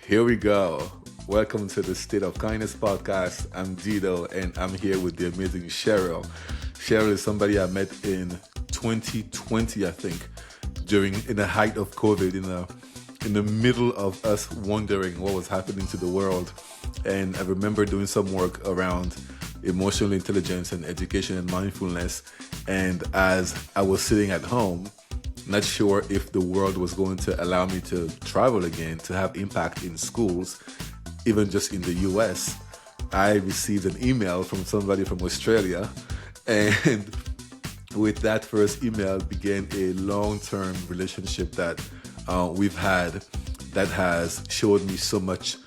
Here we go. Welcome to the State of Kindness podcast. I'm Dido and I'm here with the amazing Cheryl. Cheryl is somebody I met in 2020, I think, in the height of COVID, in the middle of us wondering what was happening to the world. And I remember doing some work around emotional intelligence and education and mindfulness. And as I was sitting at home, not sure if the world was going to allow me to travel again, to have impact in schools, even just in the US. I received an email from somebody from Australia, and with that first email began a long-term relationship that we've had that has showed me so much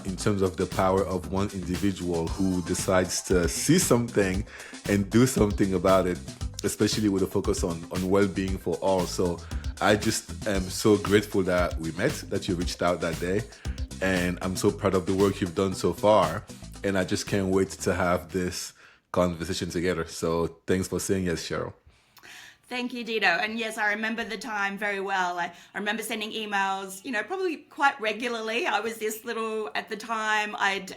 in terms of the power of one individual who decides to see something and do something about it, especially with a focus on well-being for all. So I just am so grateful that we met, that you reached out that day. And I'm so proud of the work you've done so far. And I just can't wait to have this conversation together. So thanks for saying yes, Cheryl. Thank you, Dido. And yes, I remember the time very well. I remember sending emails, probably quite regularly. I was this little, at the time, I'd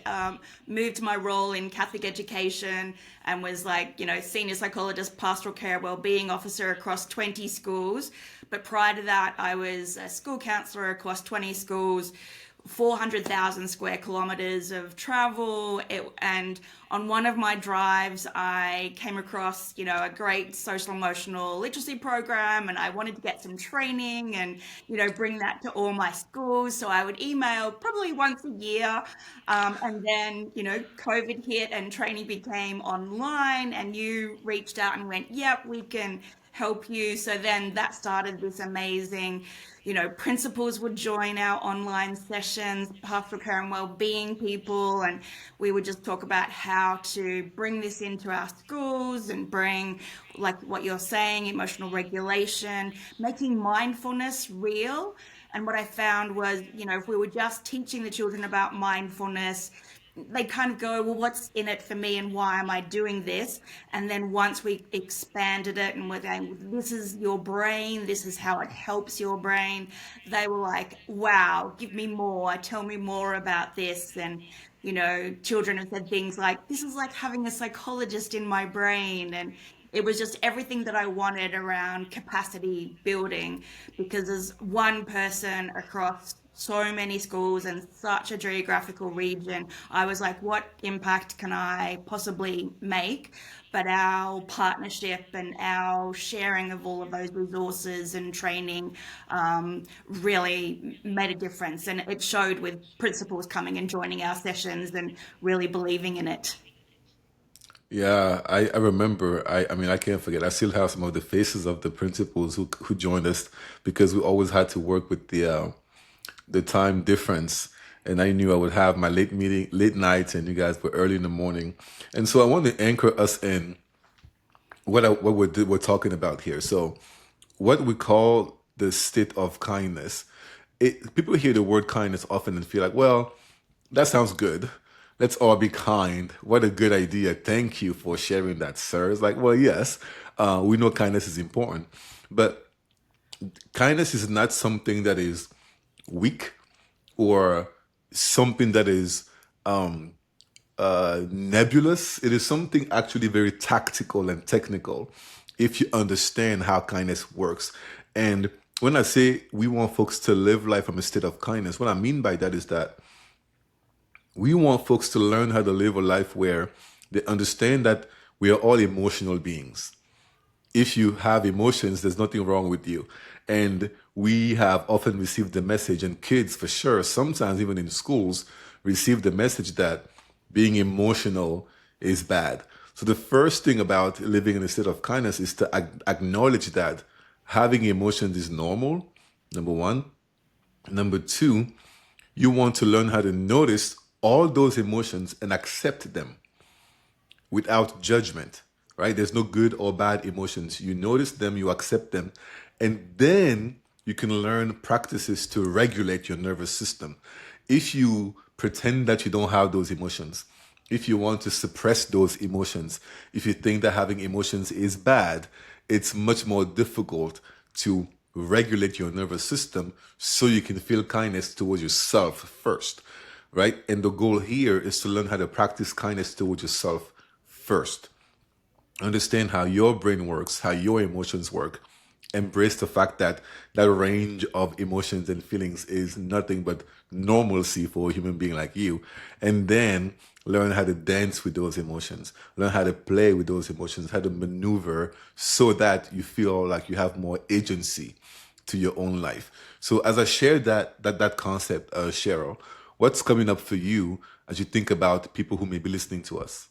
moved my role in Catholic education and was like, senior psychologist, pastoral care, wellbeing officer across 20 schools. But prior to that, I was a school counselor across 20 schools. 400,000 square kilometers of travel. And on one of my drives, I came across, a great social emotional literacy program, and I wanted to get some training and, bring that to all my schools. So I would email probably once a year. And then, COVID hit and training became online, and you reached out and went, yep, we can help you. So then that started this amazing, principals would join our online sessions, pastoral care and well-being people, and we would just talk about how to bring this into our schools and bring, like what you're saying, emotional regulation, making mindfulness real. And what I found was, if we were just teaching the children about mindfulness, they kind of go, well, what's in it for me and why am I doing this? And then once we expanded it and we're going, this is your brain, this is how it helps your brain, they were like, wow, give me more, tell me more about this. And, children have said things like, this is like having a psychologist in my brain. And it was just everything that I wanted around capacity building, because as one person across so many schools and such a geographical region, I was like, what impact can I possibly make? But our partnership and our sharing of all of those resources and training really made a difference. And it showed with principals coming and joining our sessions and really believing in it. Yeah, I remember. I mean, I can't forget. I still have some of the faces of the principals who joined us because we always had to work with the time difference. And I knew I would have my late nights, and you guys were early in the morning. And so I want to anchor us in what we're talking about here. So, what we call the state of kindness. People hear the word kindness often and feel like, well, that sounds good. Let's all be kind. What a good idea. Thank you for sharing that, sir. It's like, well, yes, we know kindness is important, but kindness is not something that is weak or something that is nebulous. It is something actually very tactical and technical if you understand how kindness works. And when I say we want folks to live life from a state of kindness, what I mean by that is that we want folks to learn how to live a life where they understand that we are all emotional beings. If you have emotions, there's nothing wrong with you. And we have often received the message, and kids for sure, sometimes even in schools, receive the message that being emotional is bad. So the first thing about living in a state of kindness is to acknowledge that having emotions is normal, number one. Number two, you want to learn how to notice all those emotions and accept them without judgment, right? There's no good or bad emotions. You notice them, you accept them, and then you can learn practices to regulate your nervous system. If you pretend that you don't have those emotions, if you want to suppress those emotions, if you think that having emotions is bad, it's much more difficult to regulate your nervous system so you can feel kindness towards yourself first, right? And the goal here is to learn how to practice kindness towards yourself first. Understand how your brain works, how your emotions work. Embrace the fact that that range of emotions and feelings is nothing but normalcy for a human being like you. And then learn how to dance with those emotions, learn how to play with those emotions, how to maneuver so that you feel like you have more agency to your own life. So as I shared that concept, Cheryl, what's coming up for you as you think about people who may be listening to us?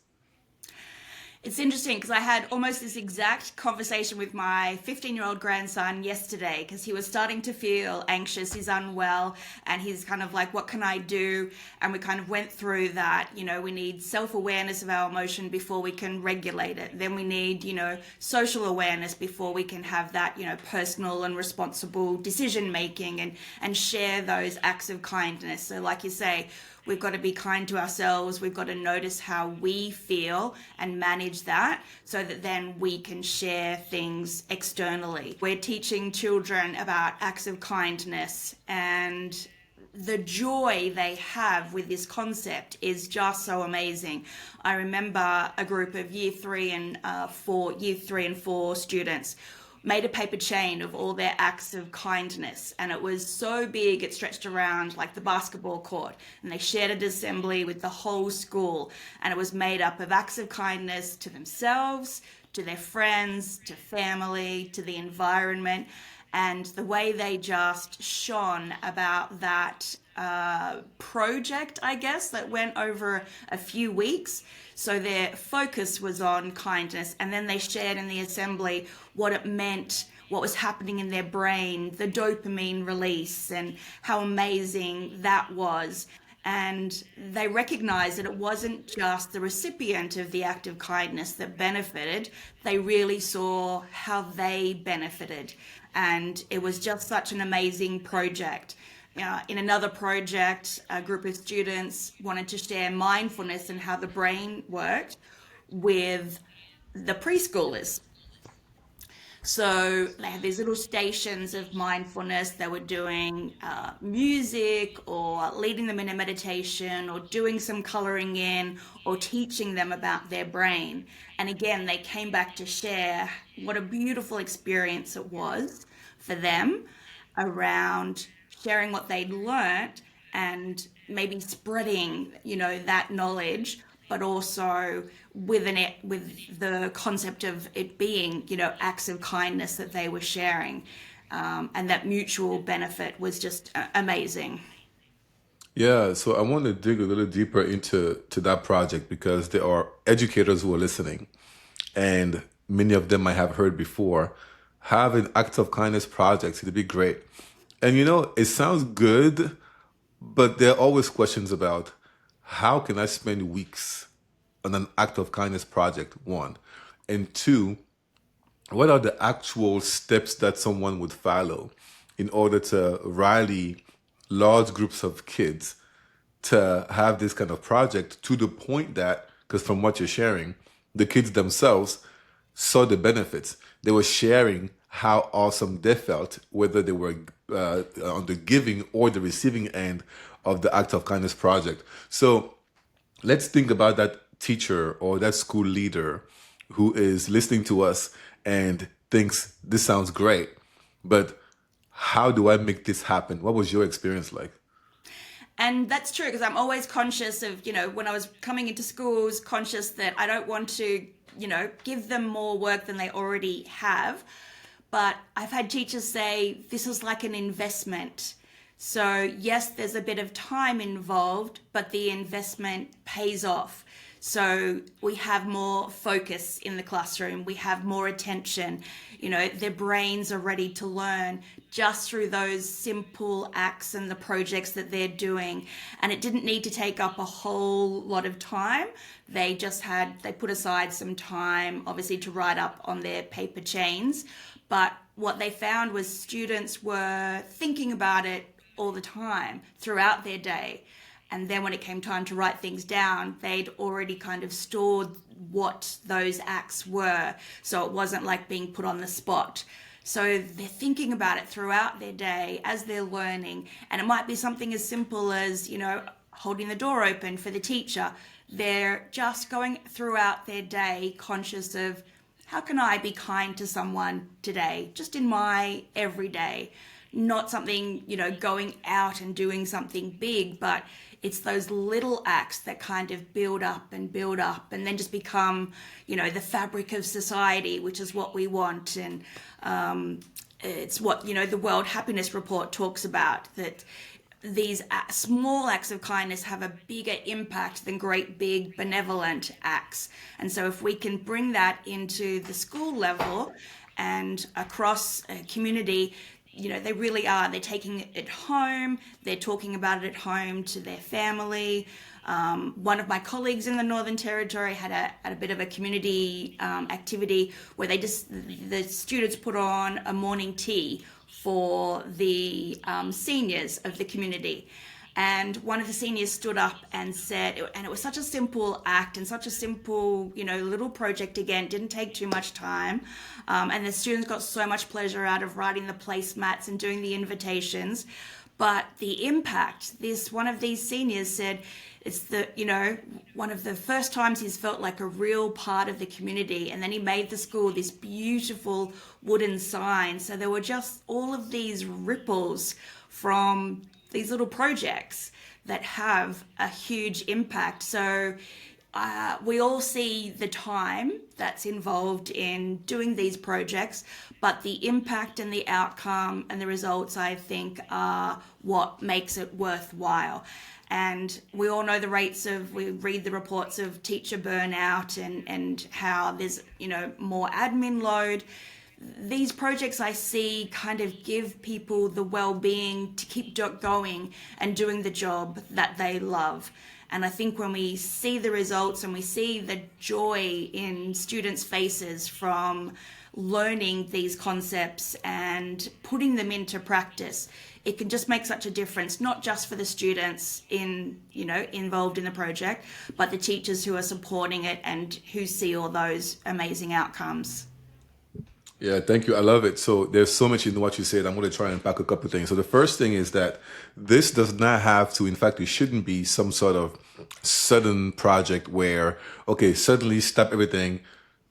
It's interesting because I had almost this exact conversation with my 15-year-old grandson yesterday because he was starting to feel anxious, he's unwell, and he's kind of like, what can I do? And we kind of went through that, we need self-awareness of our emotion before we can regulate it. Then we need, social awareness before we can have that, personal and responsible decision making and share those acts of kindness. So like you say, we've got to be kind to ourselves. We've got to notice how we feel and manage that so that then we can share things externally. We're teaching children about acts of kindness, and the joy they have with this concept is just so amazing. I remember a group of year three and four students made a paper chain of all their acts of kindness, and it was so big it stretched around like the basketball court, and they shared an assembly with the whole school, and it was made up of acts of kindness to themselves, to their friends, to family, to the environment. And the way they just shone about that project, I guess, that went over a few weeks. So their focus was on kindness, and then they shared in the assembly what it meant, what was happening in their brain, the dopamine release, and how amazing that was. And they recognized that it wasn't just the recipient of the act of kindness that benefited, they really saw how they benefited. And it was just such an amazing project. In another project, a group of students wanted to share mindfulness and how the brain worked with the preschoolers. So they had these little stations of mindfulness. They were doing music or leading them in a meditation or doing some coloring in or teaching them about their brain. And again, they came back to share what a beautiful experience it was for them around sharing what they'd learnt and maybe spreading, that knowledge, but also with the concept of it being, acts of kindness that they were sharing, and that mutual benefit was just amazing. Yeah, so I want to dig a little deeper into that project because there are educators who are listening, and many of them might have heard before. Having act of kindness projects, it'd be great. And it sounds good, but there are always questions about how can I spend weeks on an act of kindness project, one. And two, what are the actual steps that someone would follow in order to rally large groups of kids to have this kind of project to the point that, because from what you're sharing, the kids themselves saw the benefits. They were sharing how awesome they felt, whether they were on the giving or the receiving end of the act of kindness project. So let's think about that teacher or that school leader who is listening to us and thinks this sounds great, but how do I make this happen? What was your experience like? And that's true because I'm always conscious of, when I was coming into schools, conscious that I don't want to, give them more work than they already have. But I've had teachers say this is like an investment. So yes, there's a bit of time involved, but the investment pays off. So we have more focus in the classroom. We have more attention. Their brains are ready to learn just through those simple acts and the projects that they're doing. And it didn't need to take up a whole lot of time. They put aside some time, obviously, to write up on their paper chains. But what they found was students were thinking about it all the time throughout their day. And then when it came time to write things down, they'd already kind of stored what those acts were. So it wasn't like being put on the spot. So they're thinking about it throughout their day as they're learning. And it might be something as simple as, holding the door open for the teacher. They're just going throughout their day conscious of, how can I be kind to someone today, just in my everyday? Not something, going out and doing something big, but it's those little acts that kind of build up and then just become, the fabric of society, which is what we want. And it's what, the World Happiness Report talks about, that these small acts of kindness have a bigger impact than great big benevolent acts. And so if we can bring that into the school level and across a community, they really are. They're taking it home. They're talking about it at home to their family. One of my colleagues in the Northern Territory had a bit of a community activity where the students put on a morning tea for the seniors of the community. And one of the seniors stood up and said, and it was such a simple act and such a simple, little project, again, didn't take too much time. And the students got so much pleasure out of writing the placemats and doing the invitations. But the impact, one of these seniors said, it's one of the first times he's felt like a real part of the community. And then he made the school this beautiful wooden sign. So there were just all of these ripples from these little projects that have a impact impact. So we all see the time that's involved in doing these projects, but the impact and the outcome and the results, I think, are what makes it worthwhile. And we all know we read the reports of teacher burnout and how there's, more admin load. These projects I see kind of give people the well-being to keep going and doing the job that they love. And I think when we see the results and we see the joy in students' faces from learning these concepts and putting them into practice, it can just make such a difference, not just for the students involved in the project, but the teachers who are supporting it and who see all those amazing outcomes. Yeah, thank you. I love it. So there's so much in what you said. I'm going to try and unpack a couple of things. So the first thing is that this does not have to, in fact, it shouldn't be some sort of sudden project where, okay, suddenly stop everything,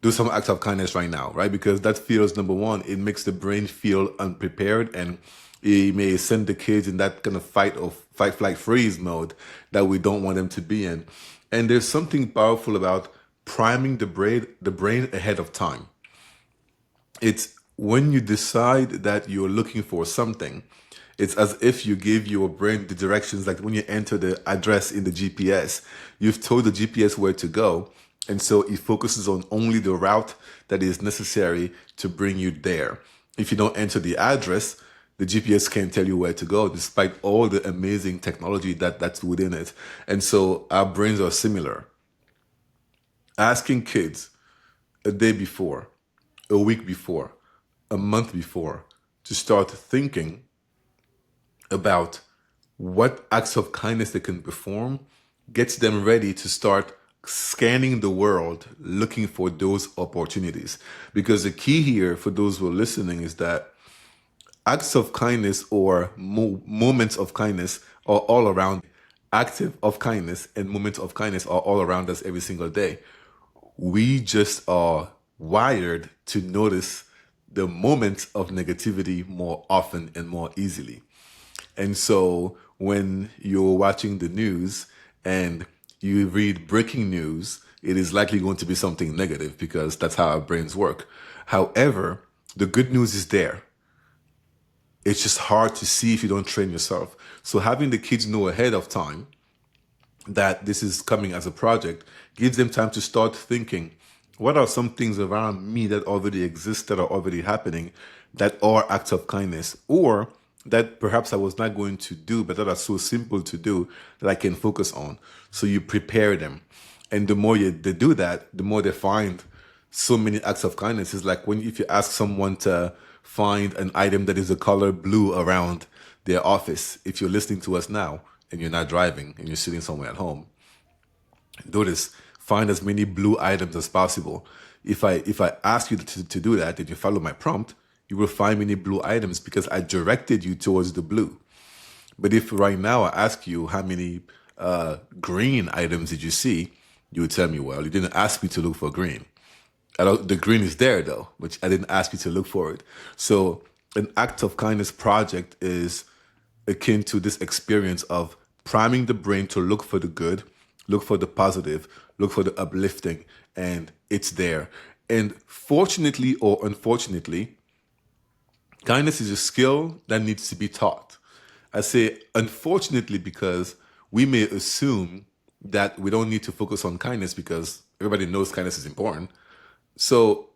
do some acts of kindness right now, right? Because that feels, number one, it makes the brain feel unprepared, and it may send the kids in that kind of fight, flight, freeze mode that we don't want them to be in. And there's something powerful about priming the brain ahead of time. It's when you decide that you're looking for something, it's as if you give your brain the directions. Like when you enter the address in the GPS, you've told the GPS where to go. And so it focuses on only the route that is necessary to bring you there. If you don't enter the address, the GPS can't tell you where to go, despite all the amazing technology that's within it. And so our brains are similar. Asking kids a day before, a week before, a month before, to start thinking about what acts of kindness they can perform gets them ready to start scanning the world, looking for those opportunities. Because the key here for those who are listening is that acts of kindness or moments of kindness are all around. Active of kindness and moments of kindness are all around us every single day. We just are wired to notice the moments of negativity more often and more easily. And so when you're watching the news and you read breaking news, it is likely going to be something negative because that's how our brains work. However, the good news is there. It's just hard to see if you don't train yourself. So having the kids know ahead of time that this is coming as a project gives them time to start thinking, what are some things around me that already exist, that are already happening, that are acts of kindness, or that perhaps I was not going to do, but that are so simple to do that I can focus on. So you prepare them. And the more they do that, the more they find so many acts of kindness. It's like if you ask someone to find an item that is the color blue around their office, if you're listening to us now and you're not driving and you're sitting somewhere at home, notice, find as many blue items as possible. If I ask you to do that and you follow my prompt, you will find many blue items because I directed you towards the blue. But if right now I ask you how many green items did you see, you would tell me, well, you didn't ask me to look for green. The green is there though, which I didn't ask you to look for it. So an act of kindness project is akin to this experience of priming the brain to look for the good, look for the positive, look for the uplifting, and it's there. And fortunately or unfortunately, kindness is a skill that needs to be taught. I say unfortunately because we may assume that we don't need to focus on kindness because everybody knows kindness is important. So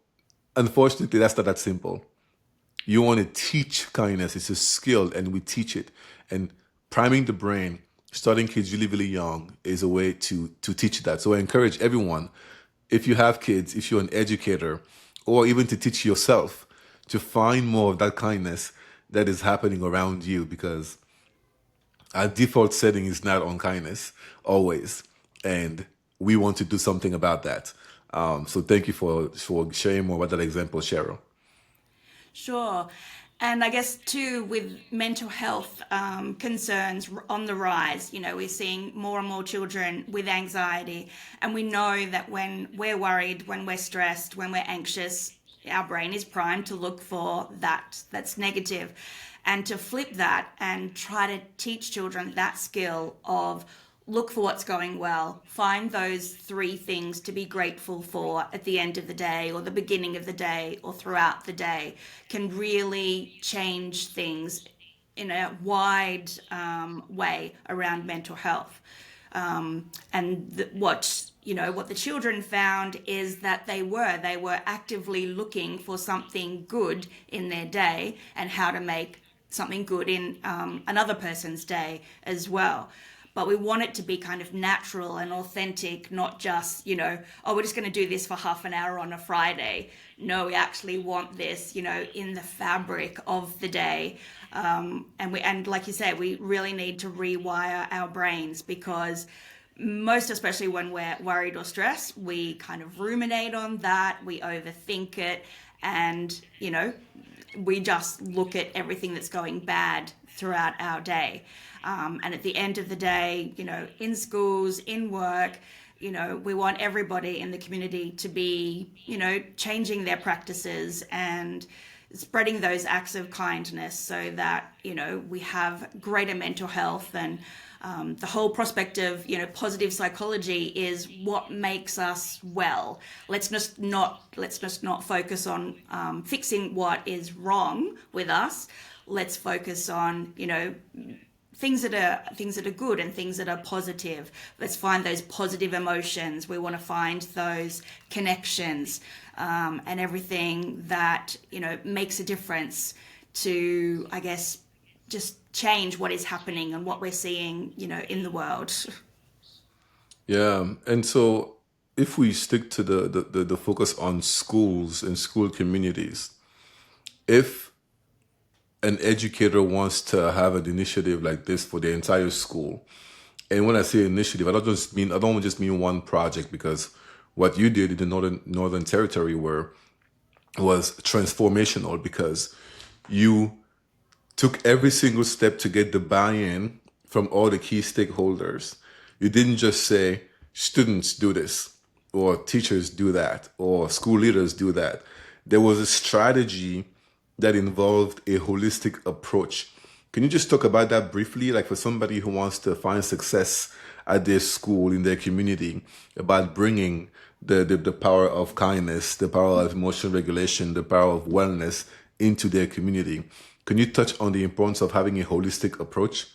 unfortunately, that's not that simple. You want to teach kindness. It's a skill, and we teach it. And priming the brain, starting kids really, really young, is a way to teach that. So I encourage everyone, if you have kids, if you're an educator, or even to teach yourself, to find more of that kindness that is happening around you, because our default setting is not on kindness always, and we want to do something about that. So thank you for sharing more about that example, Cheryl. Sure. And I guess too, with mental health concerns on the rise, we're seeing more and more children with anxiety. And we know that when we're worried, when we're stressed, when we're anxious, our brain is primed to look for that's negative, and to flip that and try to teach children that skill of look for what's going well, find those three things to be grateful for at the end of the day or the beginning of the day or throughout the day, can really change things in a wide way around mental health. What the children found is that they were actively looking for something good in their day and how to make something good in another person's day as well. But we want it to be kind of natural and authentic, not just, oh, we're just going to do this for half an hour on a Friday. No, we actually want this, in the fabric of the day. And like you said, we really need to rewire our brains, because most especially when we're worried or stressed, we kind of ruminate on that, we overthink it, and, we just look at everything that's going bad throughout our day. And at the end of the day, in schools, in work, we want everybody in the community to be, changing their practices and spreading those acts of kindness so that, we have greater mental health. And the whole prospect of, positive psychology is what makes us well. Let's just not focus on fixing what is wrong with us. Let's focus on, things that are good and things that are positive. Let's find those positive emotions. We want to find those connections, and everything that makes a difference to, I guess, just change what is happening and what we're seeing in the world. Yeah, and so if we stick to the focus on schools and school communities, if an educator wants to have an initiative like this for the entire school, and when I say initiative, I don't just mean one project, because what you did in the Northern Territory was transformational, because you took every single step to get the buy-in from all the key stakeholders. You didn't just say students do this, or teachers do that, or school leaders do that. There was a strategy that involved a holistic approach. Can you just talk about that briefly, like for somebody who wants to find success at their school, in their community, about bringing the power of kindness, the power of emotional regulation, the power of wellness into their community? Can you touch on the importance of having a holistic approach?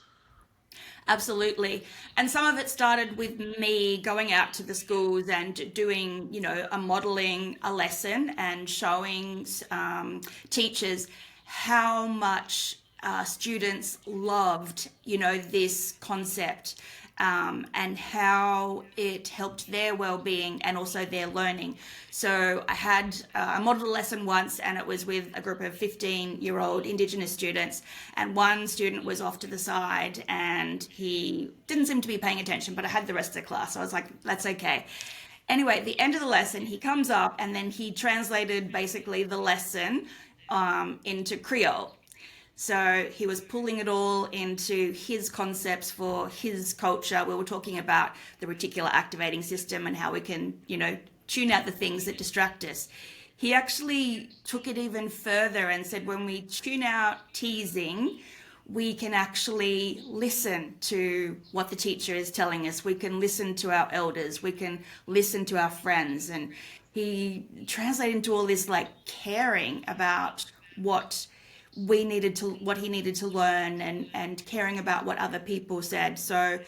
Absolutely. And some of it started with me going out to the schools and doing, a modeling a lesson and showing teachers how much students loved, this concept, and how it helped their well-being and also their learning. So I had a model lesson once, and it was with a group of 15-year-old Indigenous students, and one student was off to the side and he didn't seem to be paying attention, but I had the rest of the class, so I was like, that's okay. Anyway, at the end of the lesson, he comes up and then he translated basically the lesson into Creole. So he was pulling it all into his concepts for his culture. We were talking about the reticular activating system and how we can, tune out the things that distract us. He actually took it even further and said when we tune out teasing, we can actually listen to what the teacher is telling us. We can listen to our elders. We can listen to our friends. And he translated into all this like caring about what he needed to learn, and caring about what other people said. So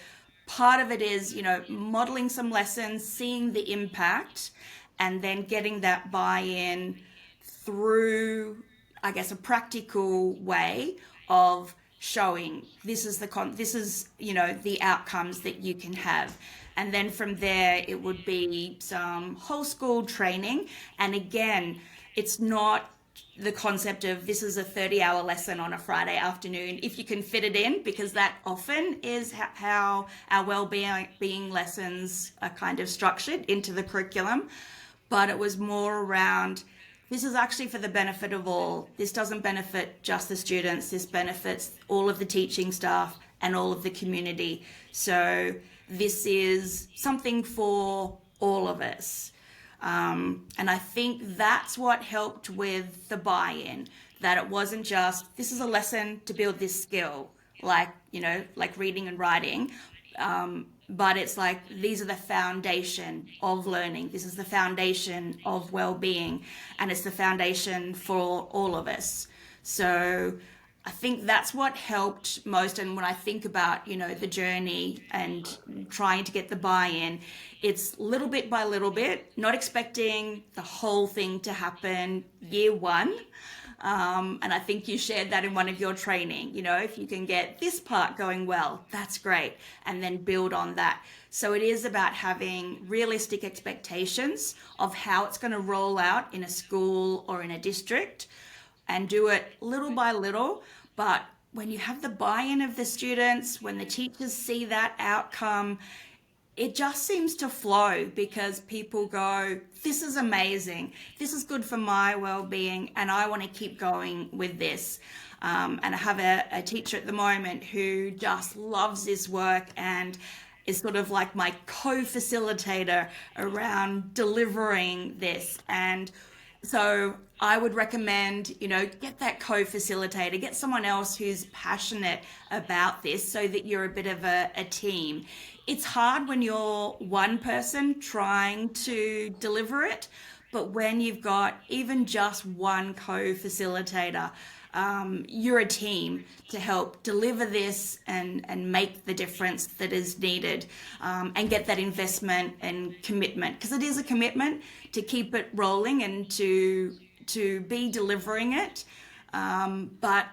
part of it is, modeling some lessons, seeing the impact, and then getting that buy-in through, I guess, a practical way of showing this is the outcomes that you can have. And then from there, it would be some whole school training. And again, it's not the concept of this is a 30-hour lesson on a Friday afternoon, if you can fit it in, because that often is how our well-being lessons are kind of structured into the curriculum. But it was more around, this is actually for the benefit of all. This doesn't benefit just the students. This benefits all of the teaching staff and all of the community. So this is something for all of us. And I think that's what helped with the buy-in, that it wasn't just, this is a lesson to build this skill, like reading and writing. But it's like, these are the foundation of learning. This is the foundation of well-being, and it's the foundation for all of us. So I think that's what helped most. And when I think about, the journey and trying to get the buy-in, it's little bit by little bit, not expecting the whole thing to happen year one. And I think you shared that in one of your training, if you can get this part going well, that's great. And then build on that. So it is about having realistic expectations of how it's going to roll out in a school or in a district, and do it little by little. But when you have the buy-in of the students, when the teachers see that outcome, it just seems to flow, because people go, this is amazing. This is good for my well-being, and I want to keep going with this. And I have a teacher at the moment who just loves this work and is sort of like my co-facilitator around delivering this. And so I would recommend, get that co-facilitator, get someone else who's passionate about this, so that you're a bit of a team. It's hard when you're one person trying to deliver it, but when you've got even just one co-facilitator, you're a team to help deliver this and make the difference that is needed, and get that investment and commitment, because it is a commitment to keep it rolling and to be delivering it. But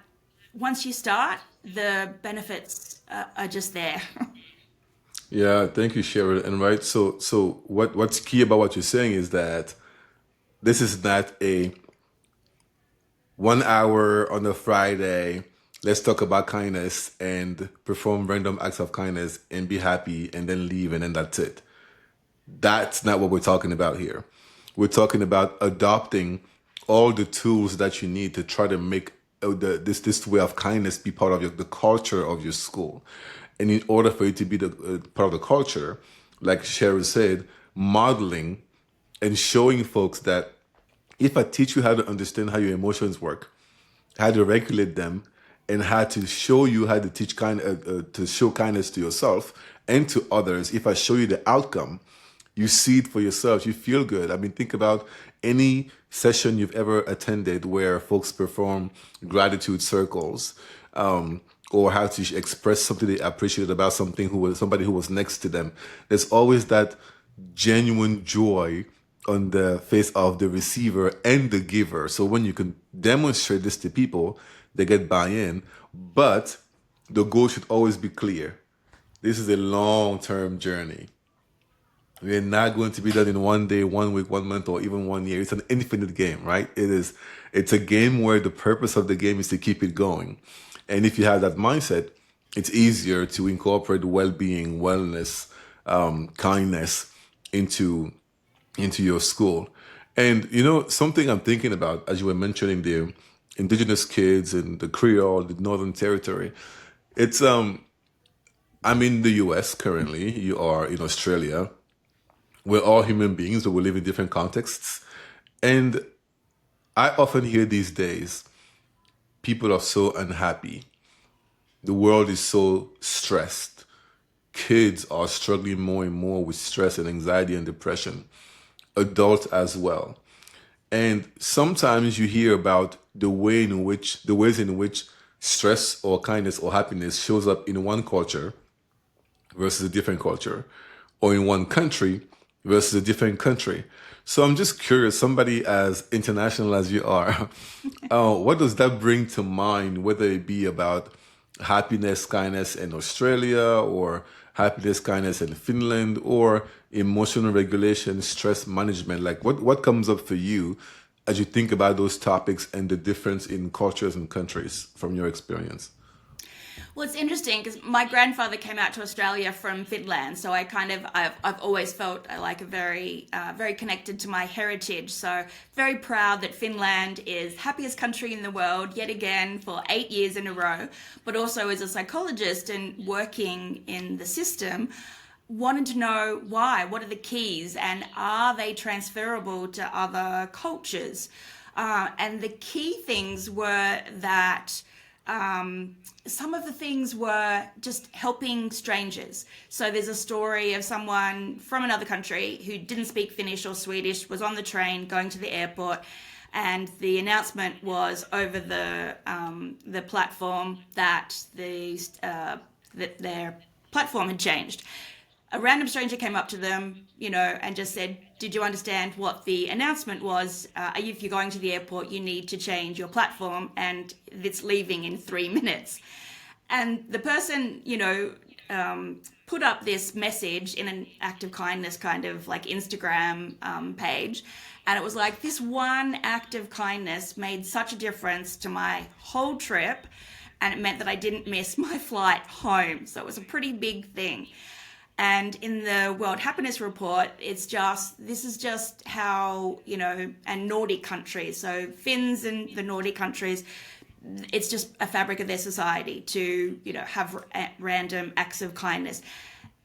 once you start, the benefits are just there. Yeah, thank you, Cheryl. And right, so what's key about what you're saying is that this is not a 1 hour on a Friday, let's talk about kindness and perform random acts of kindness and be happy and then leave and then that's it. That's not what we're talking about here. We're talking about adopting all the tools that you need to try to make this way of kindness be part of the culture of your school. And in order for it to be the part of the culture, like Cheryl said, modeling and showing folks that if I teach you how to understand how your emotions work, how to regulate them, and how to show you how to to show kindness to yourself and to others, if I show you the outcome, you see it for yourself, you feel good. I mean, think about any session you've ever attended where folks perform gratitude circles, or how to express something they appreciated about somebody who was next to them. There's always that genuine joy on the face of the receiver and the giver. So when you can demonstrate this to people, they get buy-in. But the goal should always be clear. This is a long-term journey. We're not going to be done in 1 day, 1 week, 1 month, or even 1 year. It's an infinite game, right? It's a game where the purpose of the game is to keep it going. And if you have that mindset, it's easier to incorporate well-being, wellness, kindness into your school. And something I'm thinking about as you were mentioning indigenous kids in the Creole, the Northern Territory. It's I'm in the US currently. You are in Australia. We're all human beings, but we live in different contexts. And I often hear these days people are so unhappy. The world is so stressed. Kids are struggling more and more with stress and anxiety and depression, adults as well. And sometimes you hear about the ways in which stress or kindness or happiness shows up in one culture versus a different culture, or in one country versus a different country. So I'm just curious, somebody as international as you are, what does that bring to mind, whether it be about happiness, kindness in Australia, or happiness, kindness in Finland, or emotional regulation, stress management? Like what comes up for you as you think about those topics and the difference in cultures and countries from your experience? Well, it's interesting because my grandfather came out to Australia from Finland, so I've always felt like a very connected to my heritage. So very proud that Finland is happiest country in the world yet again for 8 years in a row. But also as a psychologist and working in the system, wanted to know why, what are the keys, and are they transferable to other cultures? And the key things were that some of the things were just helping strangers. So there's a story of someone from another country who didn't speak Finnish or Swedish, was on the train going to the airport, and the announcement was over the platform that that their platform had changed. A random stranger came up to them, and just said, "Did you understand what the announcement was? If you're going to the airport, you need to change your platform, and it's leaving in 3 minutes." And the person, put up this message in an act of kindness kind of like Instagram page. And it was like, this one act of kindness made such a difference to my whole trip. And it meant that I didn't miss my flight home. So it was a pretty big thing. And in the World Happiness Report, this is just how, and Nordic countries, so Finns and the Nordic countries, it's just a fabric of their society to, have random acts of kindness.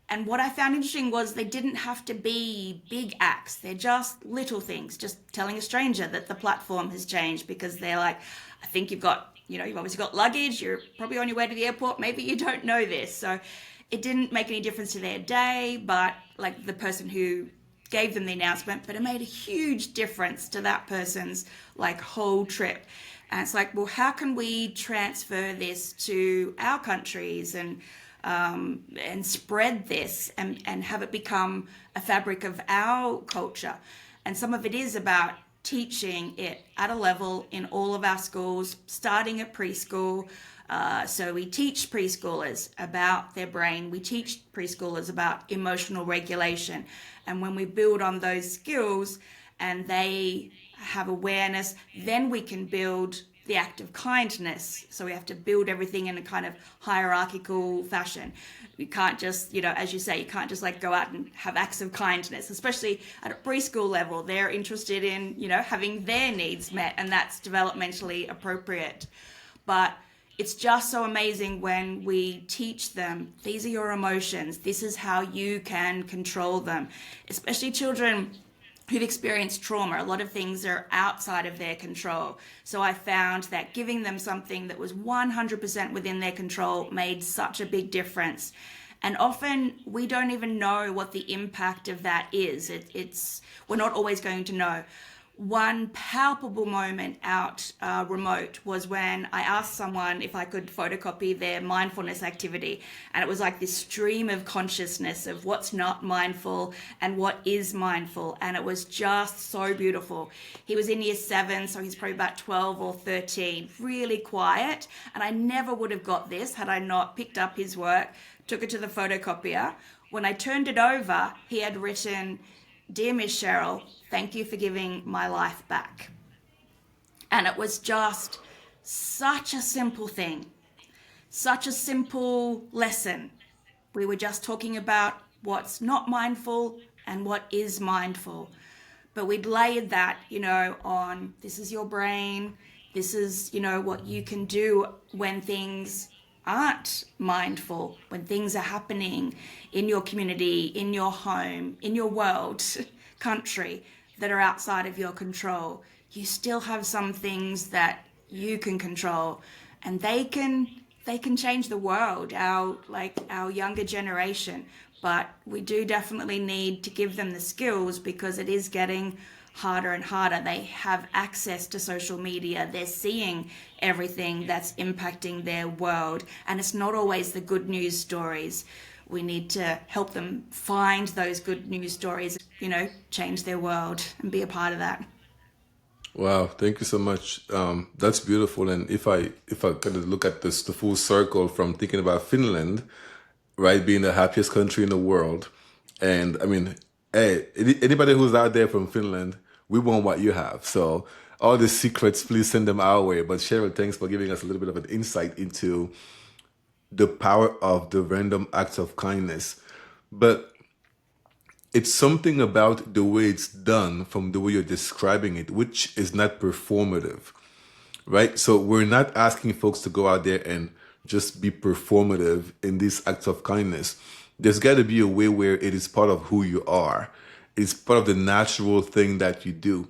And what I found interesting was they didn't have to be big acts. They're just little things, just telling a stranger that the platform has changed because they're like, I think you've obviously got luggage, you're probably on your way to the airport, maybe you don't know this. So it didn't make any difference to their day, but like the person who gave them the announcement, but it made a huge difference to that person's like whole trip. And it's like, well, how can we transfer this to our countries and spread this and have it become a fabric of our culture? And some of it is about teaching it at a level in all of our schools, starting at preschool. So we teach preschoolers about their brain. We teach preschoolers about emotional regulation. And when we build on those skills and they have awareness, then we can build the act of kindness. So we have to build everything in a kind of hierarchical fashion. You can't just, as you say, you can't just like go out and have acts of kindness, especially at a preschool level. They're interested in, having their needs met, and that's developmentally appropriate. But it's just so amazing when we teach them, these are your emotions, this is how you can control them, especially children who've experienced trauma. A lot of things are outside of their control. So I found that giving them something that was 100% within their control made such a big difference. And often we don't even know what the impact of that is. We're not always going to know. One palpable moment out remote was when I asked someone if I could photocopy their mindfulness activity. And it was like this stream of consciousness of what's not mindful and what is mindful. And it was just so beautiful. He was in year 7, so he's probably about 12 or 13, really quiet. And I never would have got this had I not picked up his work, took it to the photocopier. When I turned it over, he had written, "Dear Miss Cheryl, thank you for giving my life back." And it was just such a simple thing, such a simple lesson. We were just talking about what's not mindful and what is mindful. But we'd layered that, on this is your brain, This is, what you can do when things aren't mindful, when things are happening in your community, in your home, in your world, country, that are outside of your control. You still have some things that you can control, and they can change the world, our younger generation. But we do definitely need to give them the skills, because it is getting harder and harder. They have access to social media, they're seeing everything that's impacting their world, and it's not always the good news stories. We need to help them find those good news stories, change their world and be a part of that. Wow, thank you so much. That's beautiful. And if I kind of look at this, the full circle from thinking about Finland, right, being the happiest country in the world, and I mean, hey, anybody who's out there from Finland, we want what you have. So all the secrets, please send them our way. But Cheryl, thanks for giving us a little bit of an insight into the power of the random acts of kindness. But it's something about the way it's done from the way you're describing it, which is not performative, right? So we're not asking folks to go out there and just be performative in these acts of kindness. There's got to be a way where it is part of who you are. It's part of the natural thing that you do.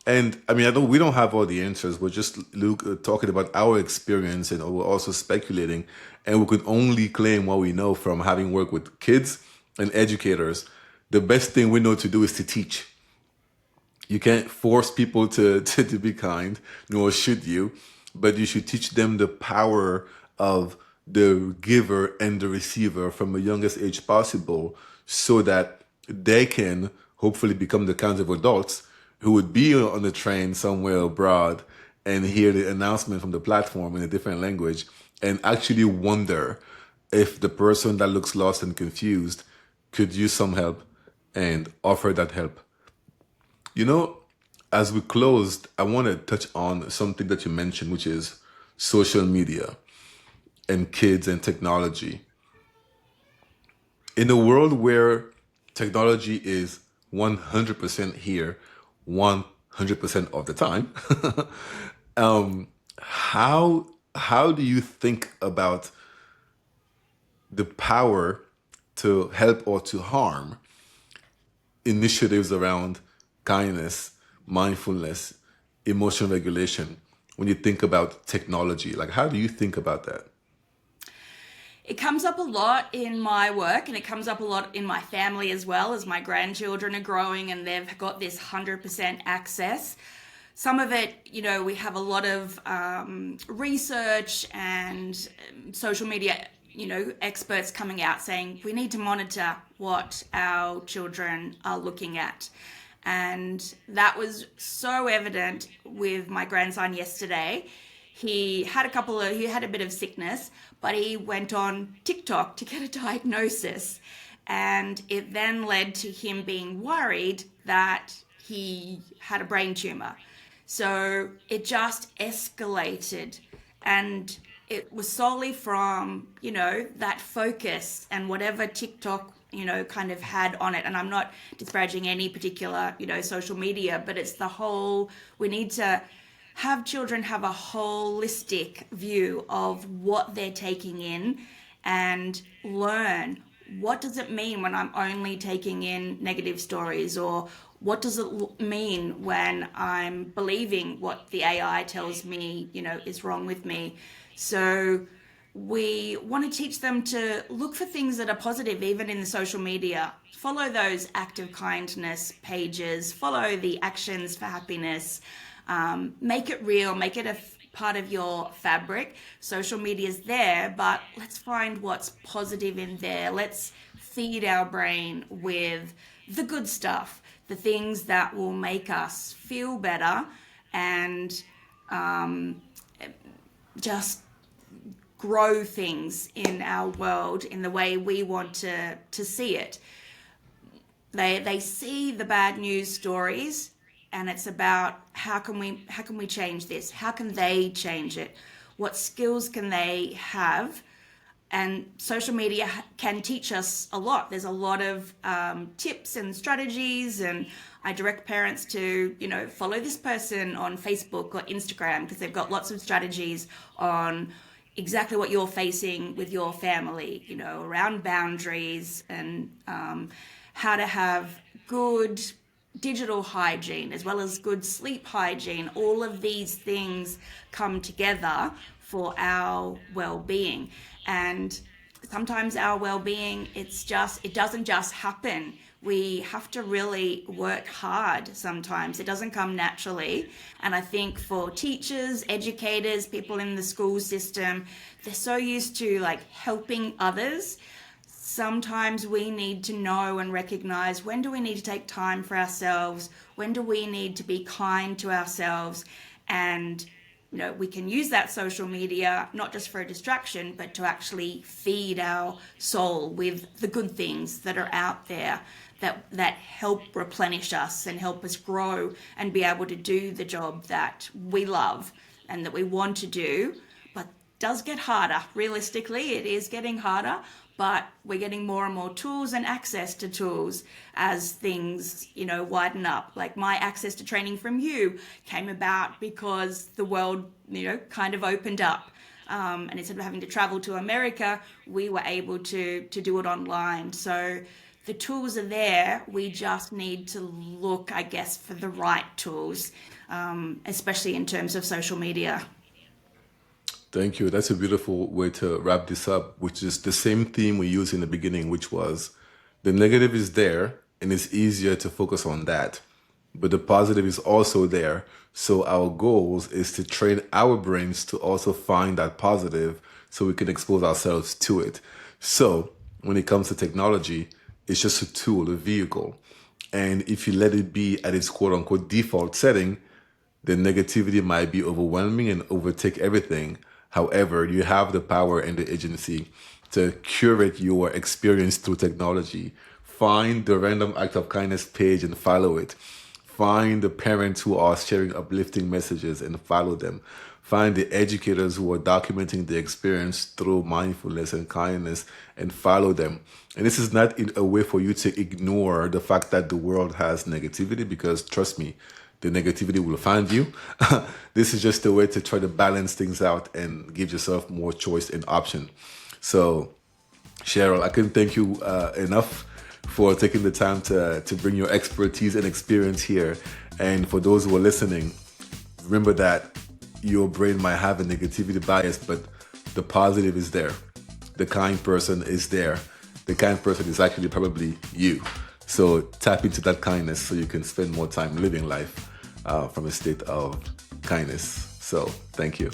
And I mean, I know we don't have all the answers. We're just talking about our experience, and we're also speculating. And we could only claim what we know from having worked with kids and educators. The best thing we know to do is to teach. You can't force people to be kind, nor should you, but you should teach them the power of the giver and the receiver from the youngest age possible, so that they can hopefully become the kinds of adults who would be on the train somewhere abroad and hear the announcement from the platform in a different language and actually wonder if the person that looks lost and confused could use some help and offer that help. You know, as we closed, I want to touch on something that you mentioned, which is social media and kids and technology. In a world where technology is 100% here, 100% of the time, how do you think about the power to help or to harm initiatives around kindness, mindfulness, emotion regulation when you think about technology? Like, how do you think about that? It comes up a lot in my work, and it comes up a lot in my family as well, as my grandchildren are growing and they've got this 100% access. Some of it, we have a lot of research and social media, experts coming out saying we need to monitor what our children are looking at. And that was so evident with my grandson yesterday. He had a bit of sickness, but he went on TikTok to get a diagnosis. And it then led to him being worried that he had a brain tumor. So it just escalated. And it was solely from, that focus and whatever TikTok, kind of had on it. And I'm not disparaging any particular, social media, but it's the whole, we need to have children have a holistic view of what they're taking in and learn, what does it mean when I'm only taking in negative stories, or what does it mean when I'm believing what the AI tells me, is wrong with me. So we want to teach them to look for things that are positive, even in the social media. Follow those act of kindness pages, follow the actions for happiness. Make it real, make it a part of your fabric. Social media is there, but let's find what's positive in there. Let's feed our brain with the good stuff, the things that will make us feel better, and just grow things in our world in the way we want to see it. They see the bad news stories, and it's about how can we change this? How can they change it? What skills can they have And social media can teach us a lot. There's a lot of tips and strategies, and I direct parents to, follow this person on Facebook or Instagram because they've got lots of strategies on exactly what you're facing with your family, around boundaries and how to have good digital hygiene as well as good sleep hygiene. All of these things come together for our well-being. And sometimes our well-being, it doesn't just happen. We have to really work hard sometimes. It doesn't come naturally. And I think for teachers, educators, people in the school system, they're so used to helping others. Sometimes we need to know and recognize, when do we need to take time for ourselves? When do we need to be kind to ourselves? And we can use that social media not just for a distraction, but to actually feed our soul with the good things that are out there that help replenish us and help us grow and be able to do the job that we love and that we want to do. But it does get harder. Realistically, it is getting harder, but we're getting more and more tools and access to tools as things, widen up. Like my access to training from you came about because the world, kind of opened up. And instead of having to travel to America, we were able to do it online. So the tools are there. We just need to look, I guess, for the right tools, especially in terms of social media. Thank you. That's a beautiful way to wrap this up, which is the same theme we used in the beginning, which was the negative is there and it's easier to focus on that. But the positive is also there. So our goals is to train our brains to also find that positive so we can expose ourselves to it. So when it comes to technology, it's just a tool, a vehicle. And if you let it be at its quote unquote default setting, the negativity might be overwhelming and overtake everything. However, you have the power and the agency to curate your experience through technology. Find the random act of kindness page and follow it. Find the parents who are sharing uplifting messages and follow them. Find the educators who are documenting the experience through mindfulness and kindness and follow them. And this is not in a way for you to ignore the fact that the world has negativity, because trust me, the negativity will find you. This is just a way to try to balance things out and give yourself more choice and option. So, Cheryl, I couldn't thank you enough for taking the time to bring your expertise and experience here. And for those who are listening, remember that your brain might have a negativity bias, but the positive is there. The kind person is there. The kind person is actually probably you. So tap into that kindness so you can spend more time living life from a state of kindness. So thank you.